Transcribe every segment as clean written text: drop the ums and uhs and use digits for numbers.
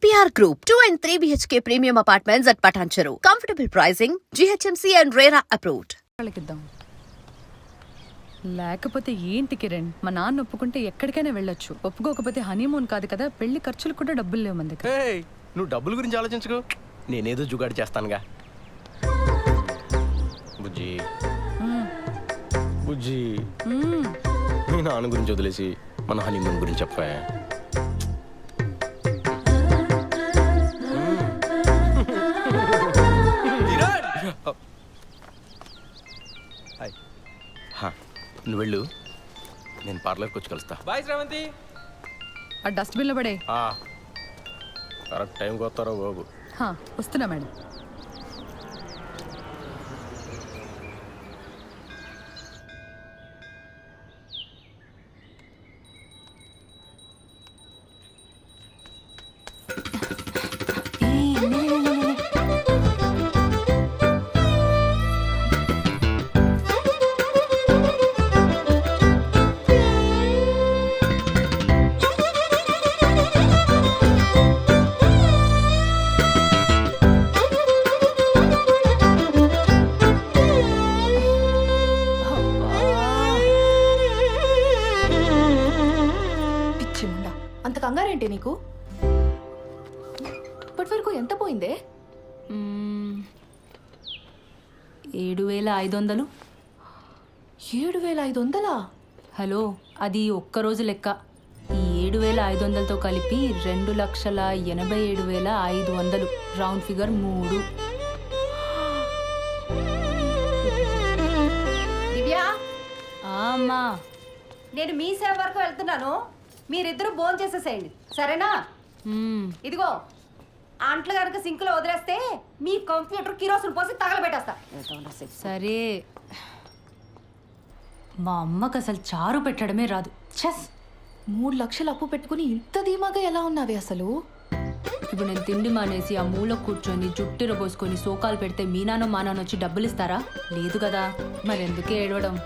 EPR Group, 2 and 3 BHK premium apartments at Patancheru. Comfortable pricing, GHMC and RERA approved. వాళ్ళకిద్దాం. లేకపోతే ఏంటి కిరణ్, మా నాన్న ఒప్పుకుంటే ఎక్కడికైనా వెళ్ళొచ్చు, ఒప్పుకోకపోతే హనీమూన్ కాదు కదా, పెళ్లి ఖర్చులు కూడా డబ్బులు లేవు మన దగ్గర. నువ్వు డబ్బుల గురించి ఆలోచించుకో, నేనేదో జుగాడు చేస్తానుగా. బుజ్జి బుజ్జి మీ నాన్న గురించి వదిలేసి మన హనీమూన్ గురించి చెప్పా. నువ్వు వెళ్ళు, నేను పార్లర్కి వచ్చి కలుస్తా. బాయ్ శ్రావంతి. ఆ డస్ట్బిన్లో పడే. కరెక్ట్ టైంకి వస్తారో బాబు. వస్తున్నా మేడం. అంత కంగారేంటి నీకు? ఇప్పటి వరకు ఎంత పోయిందే? 7,500. 7,500? హలో, అది ఒక్కరోజు లెక్క. ఈ 7,500తో కలిపి 2,87,500. Round figure 3. దివ్యా, అమ్మా, నేను మీ సేవ వరకు వెళ్తున్నాను, మీరిద్దరూ భోజనం చేసేసేయండి, సరేనా? ఇదిగో అంట్లు కనుక సింకులో వదిలేస్తే మీ కంప్యూటర్ కిరోసిన్ పోసి తగలబెట్టేస్తా. సరే. మా అమ్మకు అసలు చారు పెట్టడమే రాదు. చెస్. 3 లక్షలు అప్పు పెట్టుకుని ఇంత ధీమాగా ఎలా ఉన్నావే అసలు? ఇప్పుడు నేను తిండి మానేసి ఆ మూల కూర్చొని జుట్టిర పోసుకొని సోకాలు పెడితే మీ నాన్న మా నాన్న వచ్చి డబ్బులు ఇస్తారా? లేదు కదా, మరెందుకే ఏడవడం?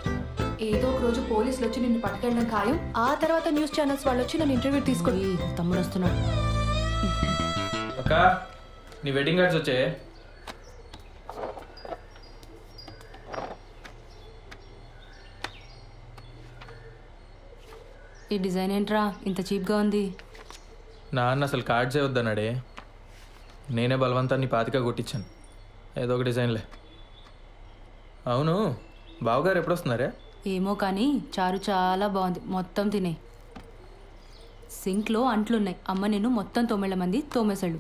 ఏదో ఒక రోజు పోలీసులు వచ్చి నిన్ను పట్టుకెళ్ళడం ఖాయం. ఆ తర్వాత న్యూస్ ఛానల్స్ వాళ్ళు వచ్చి నన్ను ఇంటర్వ్యూ తీసుకొని. తమ్ముడు వస్తున్నాడు. అక్క, నీ వెడ్డింగ్ కార్డ్స్ వచ్చే. ఈ డిజైన్ ఏంట్రా ఇంత చీప్గా ఉంది? నాన్న అసలు కార్డ్సే వద్దన్నాడే, నేనే బలవంతాన్ని 25 కొట్టించాను. ఏదో ఒక డిజైన్లే. అవును, బావగారు ఎప్పుడు వస్తున్నారే? ఏమో కానీ చారు చాలా బాగుంది, మొత్తం తినే. సింక్లో అంట్లున్నాయి, అమ్మ నేను మొత్తం 9 మంది తోమేశాడు.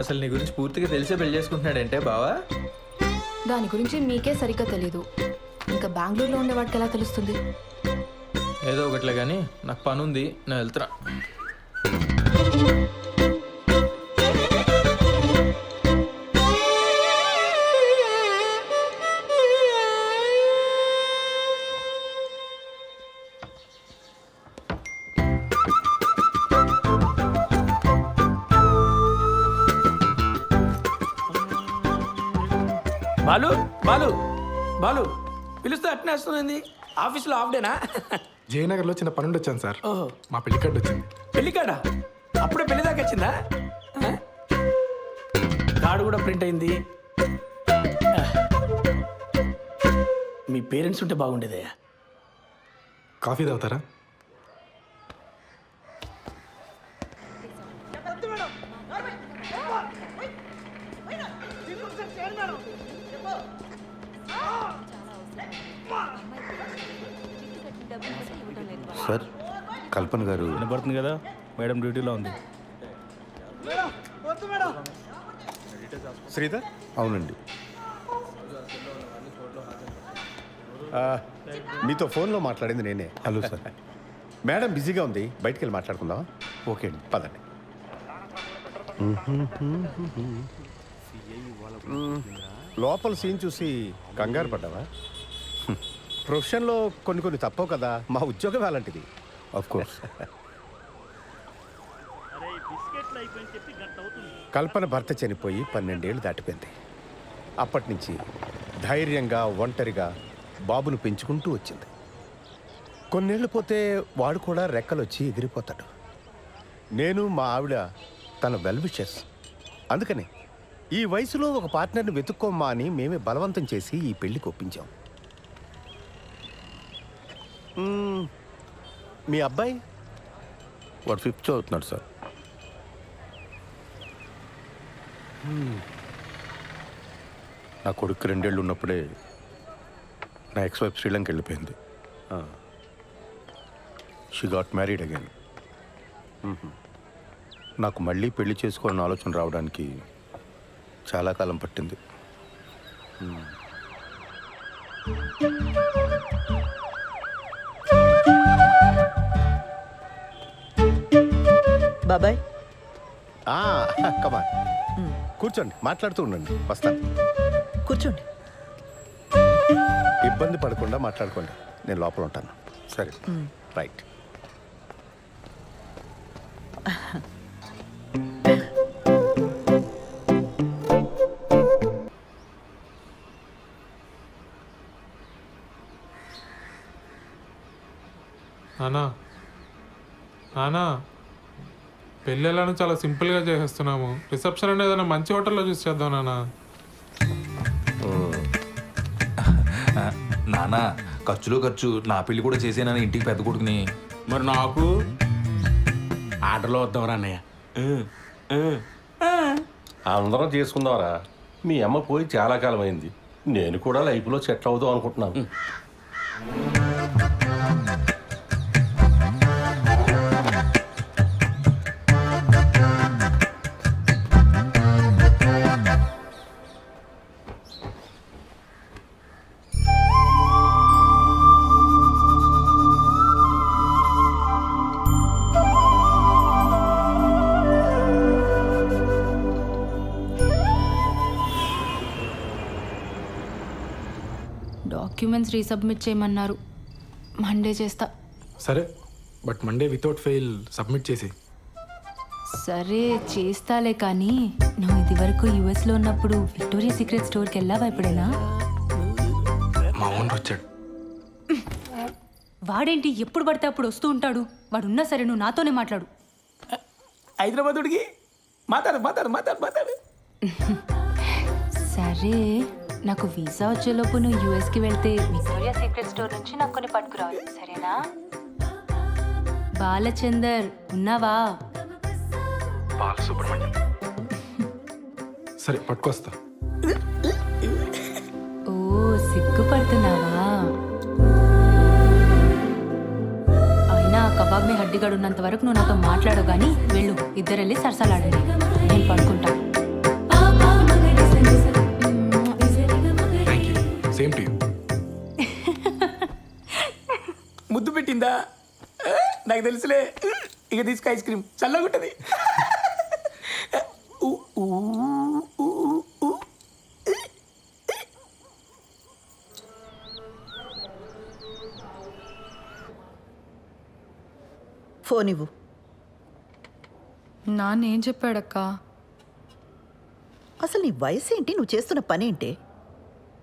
అసలు నీ గురించి పూర్తిగా తెలిసే పెళ్లి చేసుకుంటున్నాడంటే బావా? దాని గురించి మీకే సరిగ్గా తెలీదు, ఇంకా బెంగళూరులో ఉండేవాడికి ఎలా తెలుస్తుంది? ఏదో ఒకట్లే కానీ నాకు పని ఉంది, నేను వెళ్తున్నా. బాలు బాలు బాలు పిలుస్తే అట్నే వస్తుంది. ఆఫీస్లో హాఫ్ డేనా? జయనగర్లో చిన్న పనుండి వచ్చాను సార్. ఓహో, మా పెళ్లి కార్డు వచ్చింది. పెళ్లి కార్డా? అప్పుడే పెళ్లి దాకా వచ్చిందా? కార్డు కూడా ప్రింట్ అయింది. మీ పేరెంట్స్ ఉంటే బాగుండేదయ్యా. కాఫీ తాగుతారా? సార్, కల్పన గారు. వినపడుతుంది కదా, మేడం డ్యూటీలో ఉంది. శ్రీధర్? అవునండి. మీతో ఫోన్లో మాట్లాడింది నేనే. Hello sir. మేడం బిజీగా ఉంది, బయటికి వెళ్ళి మాట్లాడుకుందాం. ఓకే అండి, పదండి. లోపల సీన్ చూసి కంగారు పడ్డావా? ప్రొఫెషన్లో కొన్ని తప్పవు కదా, మా ఉద్యోగం అలాంటిది. Of course. కల్పన భర్త చనిపోయి 12 ఏళ్ళు దాటిపోయింది. అప్పటి నుంచి ధైర్యంగా ఒంటరిగా బాబును పెంచుకుంటూ వచ్చింది. కొన్నేళ్ళు పోతే వాడు కూడా రెక్కలొచ్చి ఎగిరిపోతాడు. నేను మా ఆవిడ తన వెల్ విషెస్. అందుకని ఈ వయసులో ఒక పార్ట్నర్ని వెతుక్కోమ్మా అని మేమే బలవంతం చేసి ఈ పెళ్లికి ఒప్పించాం. మీ అబ్బాయి వాడు 5th చదువుతున్నాడు సార్. నా కొడుకు 2 ఏళ్ళు ఉన్నప్పుడే నా ఎక్స్ వైఫ్ శ్రీలంక వెళ్ళిపోయింది. She got married again. నాకు మళ్ళీ పెళ్లి చేసుకోవాలని ఆలోచన రావడానికి చాలా కాలం పట్టింది. బాబాయ్ కమా కూర్చోండి, మాట్లాడుతూ ఉండండి, వస్తాను. కూర్చోండి. ఇబ్బంది పడకుండా మాట్లాడుకోండి, నేను లోపల ఉంటాను. సరే, రైట్. నానా నానా పెళ్ళి ఎలానో చాలా సింపుల్గా చేసేస్తున్నాము. రిసెప్షన్ అంటే ఏదైనా మంచి హోటల్లో చూసి చేద్దాం నానా. నానా ఖర్చులో ఖర్చు నా పెళ్లి కూడా చేసేనని ఇంటికి పెద్ద కొడుకుని. మరి నాకు ఆర్డర్లో వద్దాంరా అన్నయ్య. అందరం చేసుకుందాంరా. మీ అమ్మ పోయి చాలా కాలం అయింది. నేను కూడా లైఫ్లో సెటిల్ అవుదాం అనుకుంటున్నాను. డాక్యుమెంట్స్ రీసబ్మిట్ చేయమన్నారు. మండే చేస్తా. సరే, but Monday without fail submit చేసి. సరే చేస్తాలే, కానీ నువ్వు ఇది వరకు యుఎస్లో ఉన్నప్పుడు విక్టోరియా సీక్రెట్ స్టోర్కి వెళ్ళావా ఎప్పుడైనా? మా ఓనర్ వచ్చాడు. వాడేంటి ఎప్పుడు పడితే అప్పుడు వస్తూ ఉంటాడు? వాడున్నా సరే నువ్వు నాతోనే మాట్లాడు. హైదరాబాదుడికి మాట్లాడు. సరే, నాకు వీసా వచ్చేలోపు నువ్వు యూఎస్కి వెళ్తే విక్టోరియా సీక్రెట్ స్టోర్ నుంచి నాకు కొన్ని పట్టుకురావాలి, సరేనా? బాలచందర్ ఉన్నావా? బాలసుబ్రహ్మణ్యం. సరే, పట్టుకొస్తా. ఓ సిగ్గుపడుతున్నావా? అయినా కబాబ్ మీ హడ్డిగాడు ఉన్నంత వరకు నువ్వు నాతో మాట్లాడవు, కానీ వెళ్ళు, ఇద్దరెళ్ళి సరసాలాడండి, నేను పడుకుంటా. Same to you. ముద్దు పెట్టిందా? నాకు తెలుసులే. ఇక తీసుకు ఐస్ క్రీమ్ చల్లగుంటది. ఫోన్ ఇవ్వు. నాన్న ఏం చెప్పాడక్క? అసలు నీ వయసు ఏంటి? నువ్వు చేస్తున్న పని ఏంటి?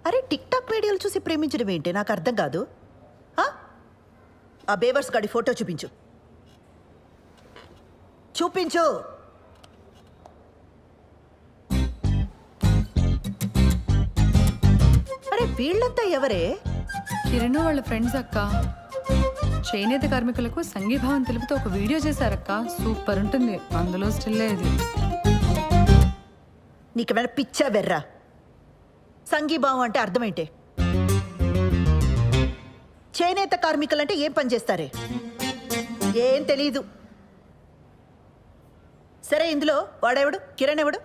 అరే, టిక్ టాక్ వీడియోలు చూసి ప్రేమించడం ఏంటి? నాకు అర్థం కాదు. ఆ బేవర్స్ గాడి ఫోటో చూపించు. చూపించు. అరే, వీళ్ళంతా ఎవరే? కిరణ్ వాళ్ళ ఫ్రెండ్స్ అక్క. చేనేత కార్మికులకు సంఘీభావం తెలుపుతూ ఒక వీడియో చేశారక్క. సూపర్ ఉంటుంది. అందులో స్టిల్ ఇది. నీకేమైనా పిచ్చా బెర్రా? సంఘీభావం అంటే అర్థం ఏంటి? చేనేత కార్మికులంటే ఏం పని చేస్తారే? ఏం తెలీదు. సరే, ఇందులో వాడెవడు? కిరణ్ ఎవడు?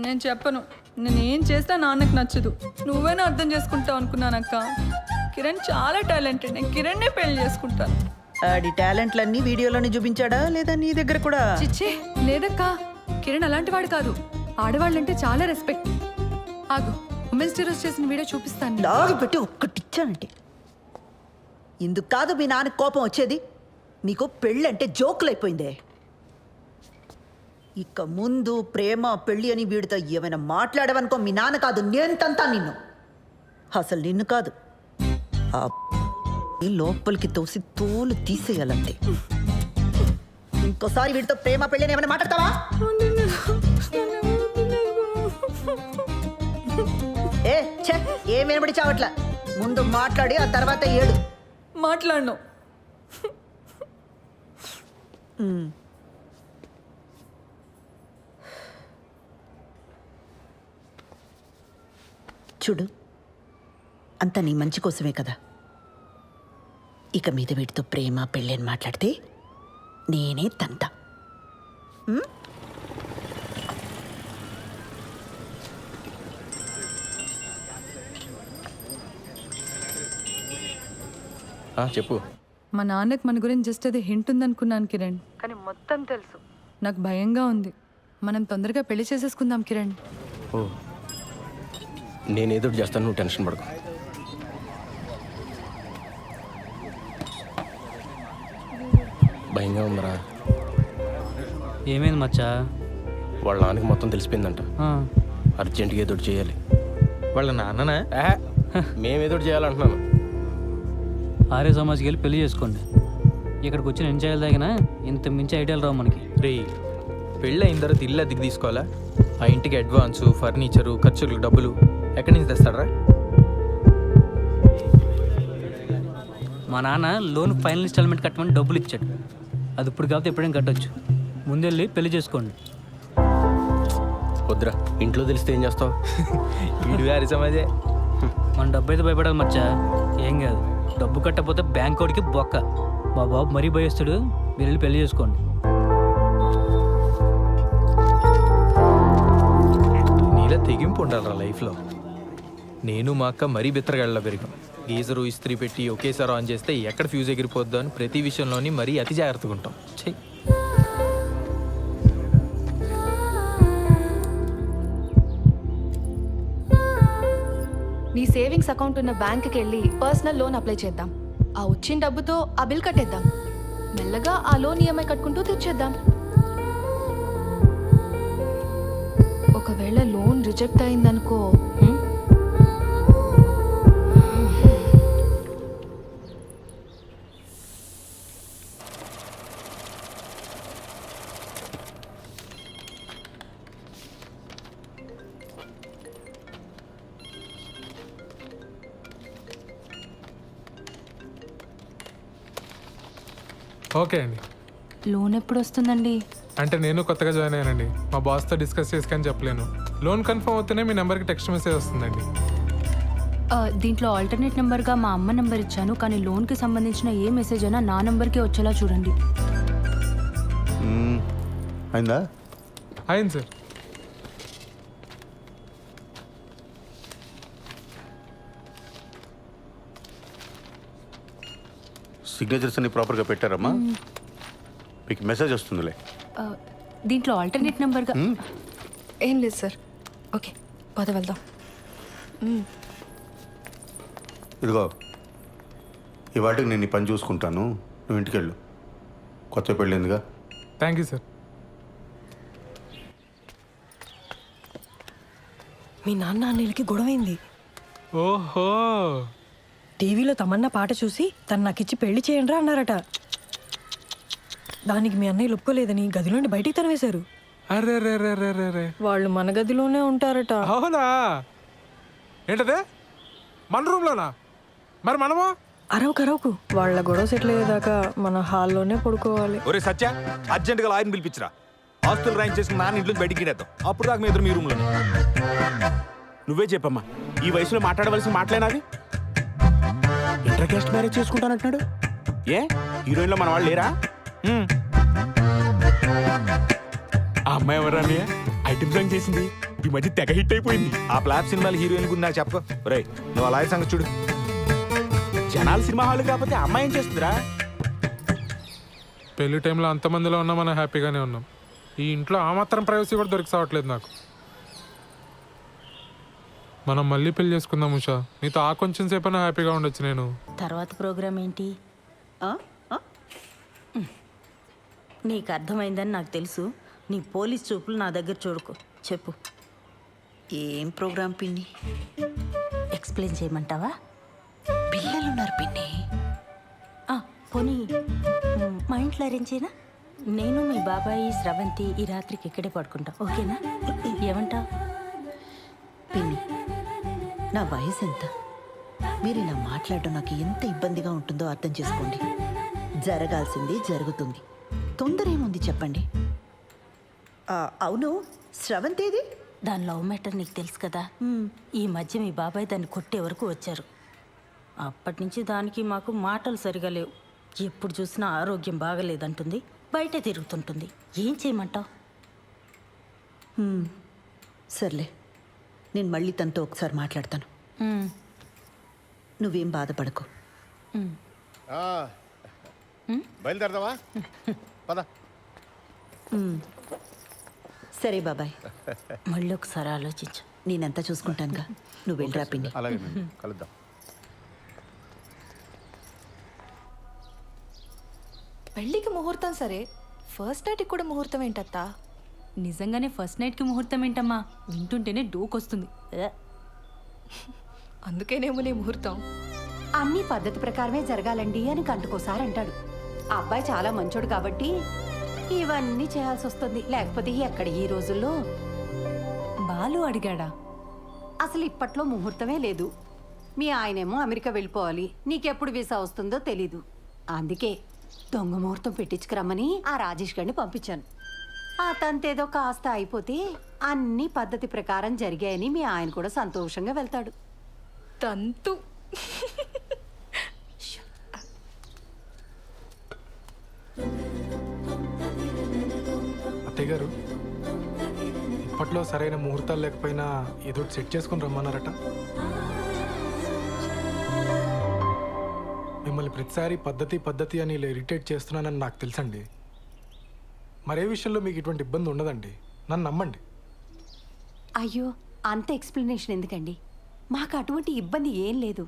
నేను చెప్పను. నేనేం చేస్తా నాన్నకు నచ్చదు. నువ్వేనా అర్థం చేసుకుంటావు అనుకున్నానక్క. కిరణ్ చాలా టాలెంటెడ్. నేను కిరణ్నే పెళ్లి చేసుకుంటాను. ఆడి టాలెంట్లన్నీ వీడియోలోనే చూపించాడా, లేదా నీ దగ్గర కూడా? చిచ్చే లేదక్క. కిరణ్ అలాంటి వాడు కాదు. ఆడవాళ్ళంటే చాలా రెస్పెక్ట్. ఆగు, ఉమెన్స్ డే రోజు చేసిన వీడియో చూపిస్తాను. లాగి పెట్టి ఒక్కటిచ్చానంటే ఇందుకు కాదు మీ నాన్న కోపం వచ్చేది. నీకు పెళ్ళంటే జోకులైపోయిందే. ఇక ముందు ప్రేమ పెళ్ళి అని వీడితో ఏమైనా మాట్లాడవనుకో, మీ నాన్న కాదు నేను తంతా నిన్ను. అసలు నిన్ను కాదు, ఆ లోపలికి తోసి తోలు తీసేయాలంటే. ఇంకోసారి వీడితో ప్రేమ పెళ్ళి అని ఏమైనా మాట్లాడతావా? రావట్లా. ముందు మాట్లాడి ఆ తర్వాత ఏడు. మాట్లాడను. చూడు, అంతా నీ మంచి కోసమే కదా. ఇక మీద వీటితో ప్రేమ పెళ్ళి అని మాట్లాడితే నేనే తంత. చెప్పు. మా నాన్నకి మన గురించి జస్ట్ అది హింట్ ఉందనుకున్నాను కిరణ్, కానీ మొత్తం తెలుసు. నాకు భయంగా ఉంది. మనం తొందరగా పెళ్లి చేసేసుకుందాం కిరణ్. ఓ, నేనేదో చేస్తాను, నువ్వు టెన్షన్ పడకు. భయంగా ఉందరా. ఏమైంది మచ్చా? వాళ్ళ నాన్నకి మొత్తం తెలిసిపోయిందంట. అర్జెంటుగా ఏదో చేయాలి. వాళ్ళ నాన్ననా? మేమేదో చేయాలంటున్నాను. ఆర్య సమాజ్కి వెళ్ళి పెళ్లి చేసుకోండి. ఇక్కడికి వచ్చి నేను చేయాలి తగిన ఇంత మించి ఐడియాలు రావు మనకి. రే, పెళ్ళి అయిన తర్వాత ఇల్లు అద్దెకి తీసుకోవాలా? ఆ ఇంటికి అడ్వాన్సు, ఫర్నిచరు, ఖర్చులకు డబ్బులు ఎక్కడి నుంచి తెస్తాడరా? మా నాన్న లోన్ ఫైనల్ ఇన్స్టాల్మెంట్ కట్టమని డబ్బులు ఇచ్చాడు. అది ఇప్పుడు కాకపోతే ఎప్పుడైనా కట్టొచ్చు. ముందెళ్ళి పెళ్లి చేసుకోండి. వద్దురా, ఇంట్లో తెలిస్తే ఏం చేస్తావు? వీడు ఆర్య సమాజే. మన డబ్బు అయితే భయపడాలి మచ్చా. ఏం కాదు, డబ్బు కట్టకపోతే బ్యాంక్ వాడికి బొక్క. మా బాబు మరీ భయస్తుడు. మీరు వెళ్ళి పెళ్లి చేసుకోండి. నీలా తెగింపు ఉండాలరా లైఫ్లో. నేను మా అక్క మరీ బిత్తరగాళ్ళ పెరిగాం. గీజరు ఇస్త్రీ పెట్టి ఒకేసారి ఆన్ చేస్తే ఎక్కడ ఫ్యూజ్ ఎగిరిపోద్దో అని ప్రతి విషయంలోని మరీ అతి జాగ్రత్తగా ఉంటాం. చెయ్యి. నీ సేవింగ్స్ అకౌంట్ ఉన్న బ్యాంక్కి వెళ్ళి పర్సనల్ లోన్ అప్లై చేద్దాం. ఆ వచ్చిన డబ్బుతో ఆ బిల్ కట్టేద్దాం. మెల్లగా ఆ లోన్ ఈఎంఐ కట్టుకుంటూ తెచ్చేద్దాం. ఒకవేళ లోన్ రిజెక్ట్ అయిందనుకో, ఓకే అండి. లోన్ ఎప్పుడు వస్తుందండి? అంటే నేను కొత్తగా జాయిన్ అయ్యానండి. మా బాస్తో డిస్కస్ చేసుకొని చెప్పలేను. లోన్ కన్ఫర్మ్ అవుతూనే మీ నెంబర్కి టెక్స్ట్ మెసేజ్ వస్తుందండి. దీంట్లో ఆల్టర్నేట్ నెంబర్గా మా అమ్మ నెంబర్ ఇచ్చాను, కానీ లోన్కి సంబంధించిన ఏ మెసేజ్ అయినా నా నెంబర్కే వచ్చేలా చూడండి. అయిందా? అయింది సార్. సిగ్నేచర్స్ అన్ని ప్రాపర్గా పెట్టారమ్మా? మీకు మెసేజ్ వస్తుందిలే. దీంట్లో ఆల్టర్నేట్ నెంబర్గా ఏం లేదు సార్. ఓకే, పద వెళ్దాం. ఇదిగో, ఈ వాటికి నేను ఈ పని చూసుకుంటాను, నువ్వు ఇంటికి వెళ్ళు. కొత్త పెళ్ళిందిగా. Thank you sir. మీ నాన్న అన్నయ్యలకి గొడవైంది. ఓహో, టీవీలో తమన్నా పాట చూసి తను నాకిచ్చి పెళ్లి చేయండి రా అన్నారట. దానికి మీ అన్నయ్యలు ఒప్పుకోలేదని గదిలోండి బయటికి తరివేశారు. అరే రే రే రే రే రే. వాళ్ళు మన గదిలోనే ఉంటారట. అవునా? ఏంటదే, మన రూమ్లోనా? మరి మనము అరవకు, వాళ్ళ గొడవ సెటిల్ అయ్యేదాకా మన హాల్లోనే పడుకోవాలి. ఒరే సత్య, అర్జెంటుగా లాయర్ని పిలిపించరా. ఆస్తులు రాయింగ్ చేసుకుని నాన్న ఇంట్లో బయటికి గిడేద్దాం. అప్పుడు దాకా మీ ఇద్దరు మీ రూమ్లో. నువ్వే చెప్పమ్మా, ఈ వయసులో మాట్లాడవలసిన మాటలేనాది? ఇంటర్ కాస్ట్ మ్యారేజ్ చేసుకుంటానంటున్నాడు. ఏ హీరోయిన్లో మన వాళ్ళు లేరా? ఆ అమ్మాయి ఎవరా? ఐటమ్ సాంగ్ చేసింది, ఈ మధ్య తెగ హిట్ అయిపోయింది. ఆ ఫ్లాప్ సినిమాలు హీరోయిన్ గురించి నాకు చెప్పకు. రే, నువ్వు ఆ లాయర్ సంగతి చూడు. జనాలు సినిమా హాల్ కాకపోతే అమ్మాయి ఏం చేస్తుందిరా? పెళ్లి టైంలో అంతమందిలో ఉన్నా మనం హ్యాపీగానే ఉన్నాం. ఈ ఇంట్లో ఆ మాత్రం ప్రైవసీ కూడా దొరికి సావట్లేదు నాకు. మనం మళ్ళీ పెళ్లి చేసుకుందాం ఉషా. నీతో ఆ కొంచెం సేపైనా హ్యాపీగా ఉండొచ్చు. నేను తర్వాత ప్రోగ్రామ్ ఏంటి? నీకు అర్థమైందని నాకు తెలుసు. నీ పోలీస్ చూపులు నా దగ్గర చూడుకో. చెప్పు, ఏం ప్రోగ్రాం పిన్ని? ఎక్స్ప్లెయిన్ చేయమంటావా? పిల్లలున్నారు పిన్ని. పోనీ మా ఇంట్లో అరేంజ్ చేయనా? నేను మీ బాబాయి స్రవంతి ఈ రాత్రికి ఇక్కడే పడుకుంటా, ఓకేనా? ఏమంటా? పిన్ని, నా వయసు ఎంత? మీరు ఇలా మాట్లాడడం నాకు ఎంత ఇబ్బందిగా ఉంటుందో అర్థం చేసుకోండి. జరగాల్సింది జరుగుతుంది. తొందర ఏముంది చెప్పండి. అవును, స్రవంతేది? దాని లవ్ మ్యాటర్ నీకు తెలుసు కదా. ఈ మధ్య మీ బాబాయ్ దాన్ని కొట్టే వరకు వచ్చారు. అప్పటి నుంచి దానికి మాకు మాటలు సరిగా లేవు. ఎప్పుడు చూసినా ఆరోగ్యం బాగలేదంటుంది, బయట తిరుగుతుంటుంది. ఏం చేయమంటావు? సర్లే, నేను మళ్ళీ తనతో ఒకసారి మాట్లాడతాను. నువ్వేం బాధపడకు. బయలుదేరదావా? పద. సరే బాబాయ్, మళ్ళీ ఒకసారి ఆలోచించు. నేనంతా చూసుకుంటానుగా, నువ్వు వెళ్ళరా పిన్ని. అలాగే కలుద్దాం. పెళ్ళికి ముహూర్తం సరే, ఫస్ట్ నైట్కి కూడా ముహూర్తం ఏంటత్తా? నిజంగానే ఫస్ట్ నైట్కి ముహూర్తం ఏంటమ్మా? వింటుంటేనే డోకొస్తుంది. అందుకేనేమో నీ ముహూర్తం. అన్ని పద్ధతి ప్రకారమే జరగాలండి అని గంటకోసారి అంటాడు. ఆ అబ్బాయి చాలా మంచోడు కాబట్టి ఇవన్నీ చేయాల్సి వస్తుంది. లేకపోతే ఎక్కడ ఈ రోజుల్లో. బాలు అడిగాడా? అసలు ఇప్పట్లో ముహూర్తమే లేదు. మీ ఆయనేమో అమెరికా వెళ్ళిపోవాలి, నీకెప్పుడు వీసా వస్తుందో తెలీదు. అందుకే దొంగ ముహూర్తం పెట్టించుకురమ్మని ఆ రాజేష్ గారిని పంపించాను. ఆ తంతేదో కాస్త అయిపోతే అన్ని పద్ధతి ప్రకారం జరిగాయని మీ ఆయన కూడా సంతోషంగా వెళ్తాడు. తంతు. అత్తయ్య గారు, ఇప్పట్లో సరైన ముహూర్తాలు లేకపోయినా ఏదో సెట్ చేసుకుని రమ్మన్నారట. మిమ్మల్ని ప్రతిసారి పద్ధతి అని ఇలా ఇరిటేట్ చేస్తున్నానని నాకు తెలుసండి. మరే విషయంలో మీకు ఇటువంటి ఇబ్బంది ఉండదండి, నన్ను నమ్మండి. అయ్యో, అంత ఎక్స్ప్లెనేషన్ ఎందుకండి? మాకు అటువంటి ఇబ్బంది ఏం లేదు.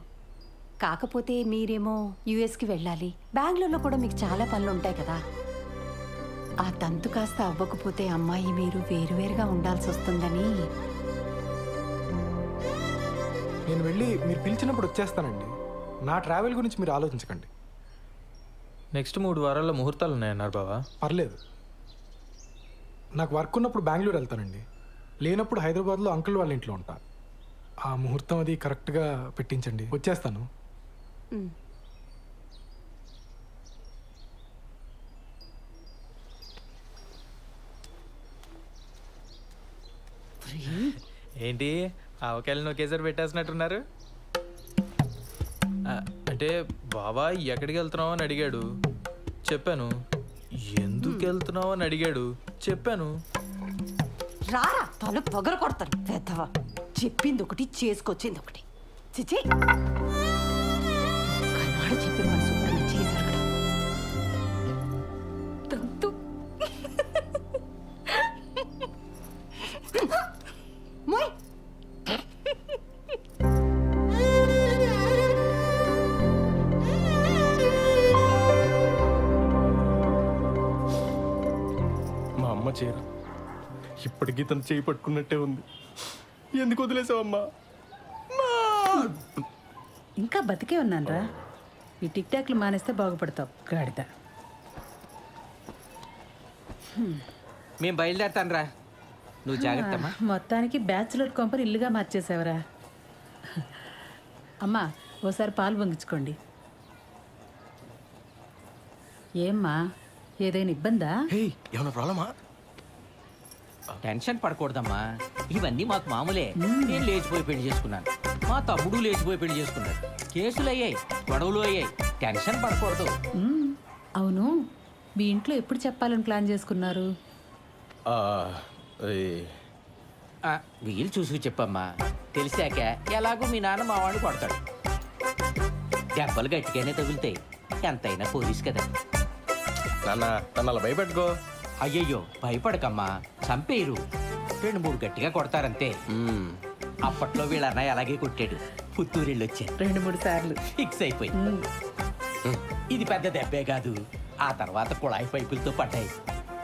కాకపోతే మీరేమో యుఎస్కి వెళ్ళాలి, బెంగళూరులో కూడా మీకు చాలా పనులు ఉంటాయి కదా. ఆ తంతు కాస్త అవ్వకపోతే అమ్మాయి మీరు వేరువేరుగా ఉండాల్సి వస్తుందని. నేను వెళ్ళి మీరు పిలిచినప్పుడు వచ్చేస్తానండి. నా ట్రావెల్ గురించి మీరు ఆలోచించకండి. నెక్స్ట్ 3 వారాల్లో ముహూర్తాలు ఉన్నాయన్నారు బావా. పర్లేదు, నాకు వర్క్ ఉన్నప్పుడు బెంగళూరు వెళ్తానండి, లేనప్పుడు హైదరాబాద్లో అంకుల్ వాళ్ళ ఇంట్లో ఉంటా. ఆ ముహూర్తం అది కరెక్ట్గా పెట్టించండి, వచ్చేస్తాను. ఏంటి ఆవకాయలను ఒకేసారి పెట్టేసినట్టున్నారు? అంటే బావా ఎక్కడికి వెళ్తున్నావు అని అడిగాడు, చెప్పాను. ఎందుకు వెళ్తున్నావు అని అడిగాడు, చెప్పాను. రారా తల పొగర కొడతాను పెద్దవా. చెప్పింది ఒకటి, చేసుకొచ్చింది ఒకటి. చిచి, కన్నాడు చెప్పిన మన శుభ్రంగా చేశారు కదా. తంతు. మోయ్. మా అమ్మ చీర ఇప్పటికీ తను చేయి పట్టుకున్నట్టే ఉంది. ఎందుకు వదిలేసావమ్మా? ఇంకా బతికే ఉన్నానరా. ఈ టిక్ టాక్లు మానేస్తే బాగుపడతావు గాడిద. మేము బయలుదేరుతాను రా, నువ్వు జాగ్రత్తమ్మా. మొత్తానికి బ్యాచులర్ కొంపని ఇల్లుగా మార్చేసావరా. అమ్మా, ఓసారి పాలు పొంగించుకోండి. ఏమ్మా, ఏదైనా ఇబ్బందా? ఏమైనా ప్రాబ్లమా? టెన్షన్ పడకూడదమ్మా, ఇవన్నీ మాకు మామూలే. నేను లేచిపోయి పెళ్లి చేసుకున్నాను, మా తమ్ముడు లేచిపోయి పెళ్లి చేసుకున్నాడు. కేసులు అయ్యాయి, గొడవలు అయ్యాయి, టెన్షన్ పడకూడదు. అవును, మీ ఇంట్లో ఎప్పుడు చెప్పాలని ప్లాన్ చేసుకున్నారు? వీలు చూసుకు చెప్పమ్మా, తెలిసాక ఎలాగో మీ నాన్న మా వాడిని కొడతాడు. దెబ్బలు గట్టిగానే తగులుతాయి, ఎంతైనా పోలీస్ కదా. నాన్న తను అలా భయపెట్టుకో. అయ్యయ్యో భయపడకమ్మా, చంపేరు. 2-3 గట్టిగా కొడతారంతే. అప్పట్లో వీళ్ళ అన్నయ్య అలాగే కొట్టాడు, పుత్తూరెళ్ళి వచ్చాను 2-3 సార్లు ఫిక్స్ అయిపోయి. ఇది పెద్ద దెబ్బే కాదు, ఆ తర్వాత కుళాయి పైపులతో పడ్డాయి.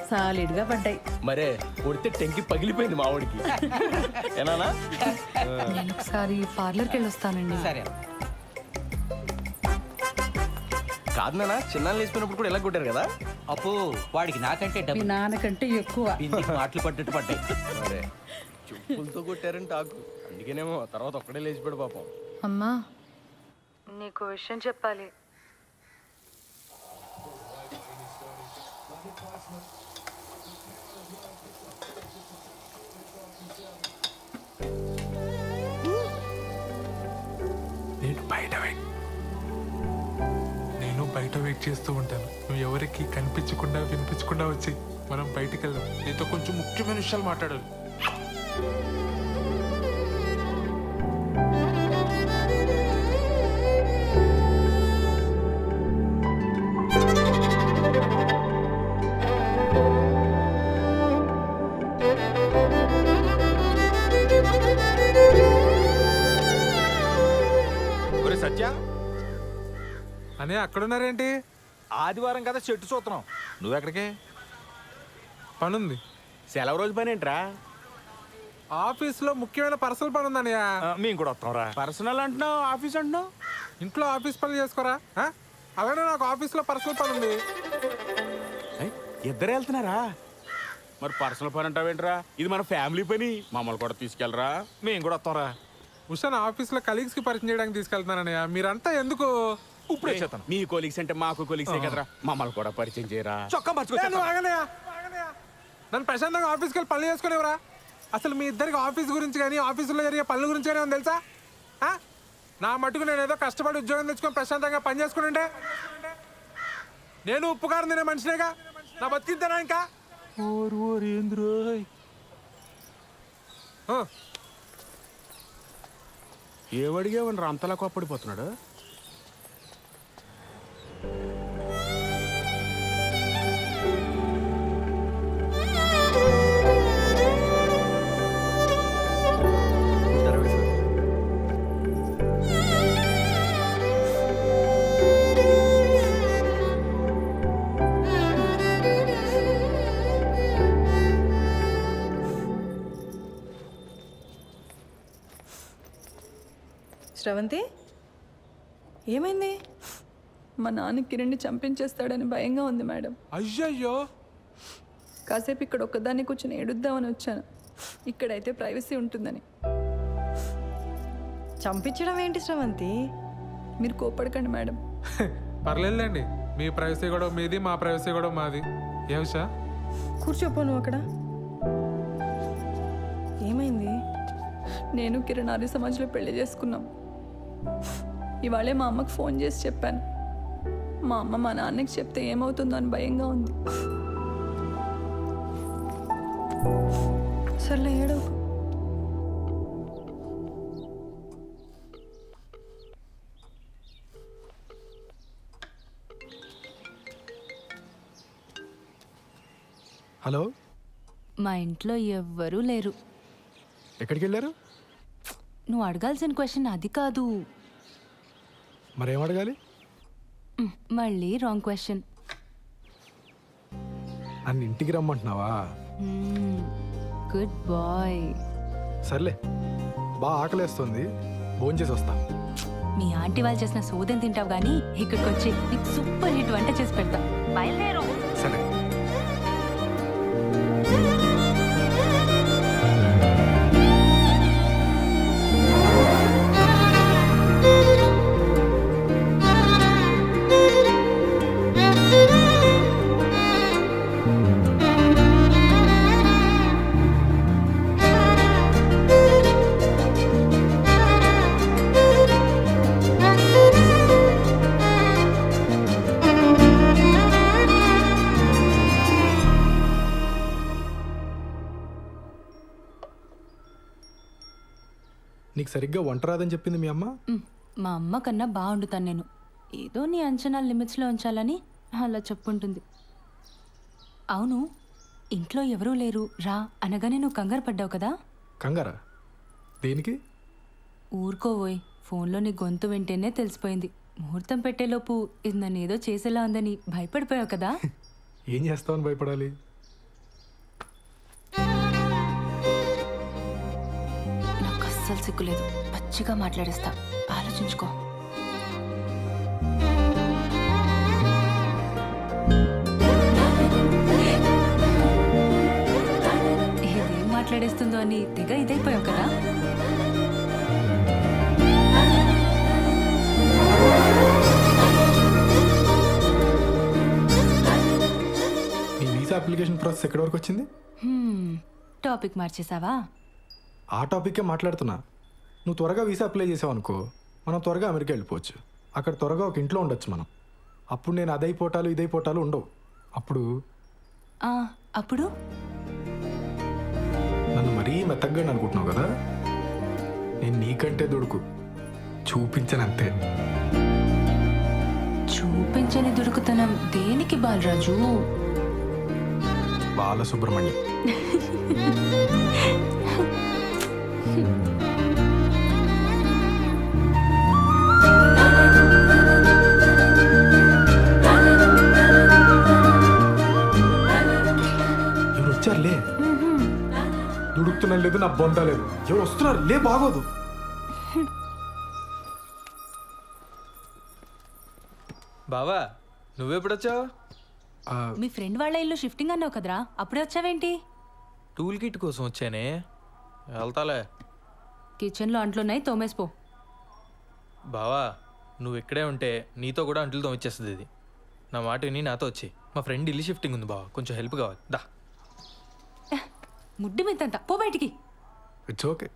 సాలిడ్గా పడ్డాయి. మరే కొడితే టెంకి పగిలిపోయింది మా వాడికి. ఏనా? నేను ఒకసారి పార్లర్కి వెళ్ళి వస్తానండి. సరే కాదు నాన్న, చిన్నాళ్ళు వేసిపోయినప్పుడు కూడా ఎలా కొట్టారు కదా. అప్పు వాడికి నాకంటే మీ డబ్బు నాన్నకంటే ఎక్కువ. బిందికి మాటలు పడ్డట్టు పడ్డాయి. మరే చెప్పులతో కొట్టారంటే ఆకు, అందుకేనేమో తర్వాత ఒక్కడే లేచిపోయాడు పాపం. అమ్మా, నీకు విషయం చెప్పాలి. నేను బయట వెయిట్ చేస్తూ ఉంటాను. నువ్వు ఎవరికి కనిపించకుండా వినిపించకుండా వచ్చి మనం బయటికి వెళ్దాం. నీతో కొంచెం ముఖ్యమైన విషయాలు మాట్లాడాలి. ఒరే సత్య, అనే అక్కడున్నారేంటి? ఆదివారం కదా చెట్టు చూస్తున్నాం. నువ్వెక్కడికి? పనుంది. సెలవు రోజు పని ఏంట్రా? ఆఫీస్లో ముఖ్యమైన పర్సనల్ పని ఉందన్నయ్య. మేము కూడా వస్తాంరా. పర్సనల్ అంటున్నావు, ఆఫీస్ అంటున్నావు. ఇంట్లో ఆఫీస్ పనులు చేసుకోరా? అలానే నాకు ఆఫీస్లో పర్సనల్ పని ఉంది. ఇద్దరు వెళ్తున్నారా? మరి పర్సనల్ పని అంటావేంట్రా? ఇది మన ఫ్యామిలీ పని, మమ్మల్ని కూడా తీసుకెళ్ళరా. మేము కూడా వస్తాంరా. ఉషాన్ ఆఫీస్లో కలీగ్స్కి పరిచయం చేయడానికి తీసుకెళ్తున్నానన్నయ్య. మీరంతా ఎందుకు? ఇప్పుడు వచ్చేస్తాను. మీ కొలీగ్స్ అంటే మాకు కొలీగ్సే కదరా, మమ్మల్ని కూడా పరిచయం చేయరా. చొక్కా మర్చిపోయి ఆగనయ్య, నన్ను ప్రశాంతంగా ఆఫీస్కి వెళ్ళి పనులు చేసుకునేవరా? అసలు మీ ఇద్దరికి ఆఫీస్ గురించి కానీ ఆఫీసులో జరిగే పనుల గురించి కానీ ఏమన్నా తెలుసా? నా మటుకు నేను ఏదో కష్టపడి ఉద్యోగం తెచ్చుకొని ప్రశాంతంగా పని చేసుకుంటే నేను ఉప్పుకారం తినే మనిషినేగా. నా బతికింతేనా ఇంకా? ఏమడిగేవనరా అంతలా కోప్పడిపోతున్నాడు? శ్రవంతి, ఏమైంది? మా నాన్న కిరణ్ని చంపించేస్తాడని భయంగా ఉంది మేడం. అయ్యయ్యో, కాసేపు ఇక్కడ ఒక్కదాన్ని కూర్చొని ఏడుద్దామని వచ్చాను. ఇక్కడైతే ప్రైవసీ ఉంటుందని. చంపించడం ఏంటి శ్రవంతి? మీరు కోపడకండి మేడం. పర్లేదులేండి. మీ ప్రైవసీ కూడా మీది, మా ప్రైవసీ కూడా మాది. ఏ ఉషా? కూర్చోపో నువ్వు అక్కడ. ఏమైంది? నేను కిరణ్ ఆర్య సమాజ్లో పెళ్లి చేసుకున్నాం. ఇవాళే మా అమ్మకు ఫోన్ చేసి చెప్పాను. మా అమ్మ మా నాన్నకి చెప్తే ఏమవుతుందో అని భయంగా ఉంది. సర్లే ఏడో. హలో, మా ఇంట్లో ఎవ్వరూ లేరు. ఎక్కడికి వెళ్ళారు? నువ్వు అడగాల్సిన క్వశ్చన్ అది కాదు. మరేం అడగాలి? మళ్ళీ రాంగ్ క్వశ్చన్. నన్ను ఇంటికి రమ్మంటున్నావా? Good bye. సర్లే, బాగా ఆకలేస్తుంది, భోంచేసి వస్తా. మీ ఆంటీ వాళ్ళు చేసిన సోదం తింటావు కానీ ఇక్కడికి వచ్చి నీకు సూపర్ హిట్ వంట చేసి పెడతా. బయలుదేరు. సరే. నీకు సరిగ్గా వంట రాదని చెప్పింది మీ అమ్మ? మా అమ్మ కన్నా బాగుండుతాను నేను. ఏదో నీ అంచనా లిమిట్స్లో ఉంచాలని అలా చెప్పుంటుంది. అవును, ఇంట్లో ఎవరూ లేరు రా అనగానే నువ్వు కంగారు పడ్డావు కదా? కంగారా? దేనికి? ఊరుకోవోయ్, ఫోన్లో నీ గొంతు వింటేనే తెలిసిపోయింది. ముహూర్తం పెట్టేలోపు ఇది నన్ను ఏదో చేసేలా ఉందని భయపడిపోయావు కదా? ఏం చేస్తావని భయపడాలి? నాకు అస్సలు సిగ్గులేదు, పచ్చిగా మాట్లాడేస్తా, ఆలోచించుకో. ఇదేం మాట్లాడేస్తుందో అని తెగ ఇదైపోయావు కదా? వీసా అప్లికేషన్ ప్రాసెస్ ఎక్కడి వరకు వచ్చింది? టాపిక్ మార్చేసావా? ఆ టాపిక్కే మాట్లాడుతున్నా. నువ్వు త్వరగా వీసా అప్లై చేసావు అనుకో, మనం త్వరగా అమెరికా వెళ్ళిపోవచ్చు. అక్కడ త్వరగా ఒక ఇంట్లో ఉండొచ్చు మనం. అప్పుడు నేను అదైపోటాలు ఇదైపోటాలు ఉండవు. అప్పుడు అప్పుడు నన్ను మరీ మెత్తగ్గా అనుకుంటున్నావు కదా, నేను నీకంటే దొడుకు చూపించనంతే. చూపించని దొరుకుతనం దేనికి బాలరాజు? బాలసుబ్రహ్మణ్యం. ఎవరు వచ్చారులే, దుడుకుతున్నా లేదు, నా బొంద లేదు. ఎవరు వస్తున్నారు లే, బాగోదు. బావా నువ్వెప్పుడొచ్చావు? మీ ఫ్రెండ్ వాళ్ళ ఇల్లు షిఫ్టింగ్ అన్నావు కదరా, అప్పుడే వచ్చావేంటి? టూల్ కిట్ కోసం వచ్చానే, వెళ్తాలే. కిచెన్లో అంట్లున్నాయి, తోమేసిపో. బావా నువ్వు ఇక్కడే ఉంటే నీతో కూడా అంట్లు తోమిచ్చేస్తుంది ఇది. నా మాట విని నాతో వచ్చి, మా ఫ్రెండ్ ఇల్లు షిఫ్టింగ్ ఉంది బావా, కొంచెం హెల్ప్ కావాలి. దా ముడ్డి మీదంతా పో బయటికి. ఇట్స్ ఓకే,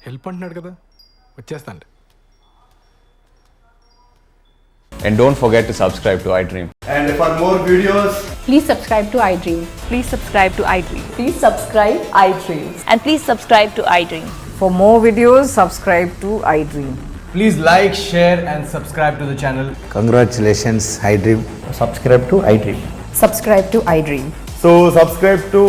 హెల్ప్ అంటున్నాడు కదా, వచ్చేస్తాను. And don't forget to subscribe to iDream. And for more videos, Please subscribe to iDream. Please subscribe to iDream. Please subscribe iDream. And please subscribe to iDream. For more videos, subscribe to iDream. Please like, share and subscribe to the channel. congratulations, iDream. Subscribe to iDream. Subscribe to iDream. So subscribe to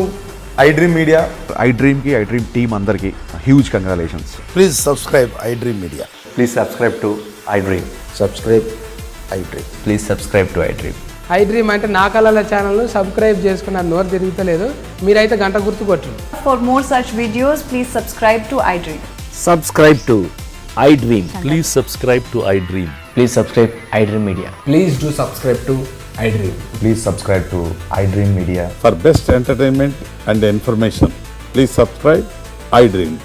iDream Media. iDream ki iDream team andarki huge congratulations. Please subscribe iDream Media. Please subscribe to iDream. Subscribe iDream. Please subscribe to iDream. iDream అంటే నా కళల channel subscribe చేసుకున్న నోరు తిరుగుతలేదు, మీరైతే గంట గుర్తు కొట్టు. For more such videos, please subscribe to iDream. Subscribe to iDream. Please subscribe to iDream. Please subscribe iDream Media. Please do subscribe to iDream. Please subscribe to iDream Media. For best entertainment and information, please subscribe iDream.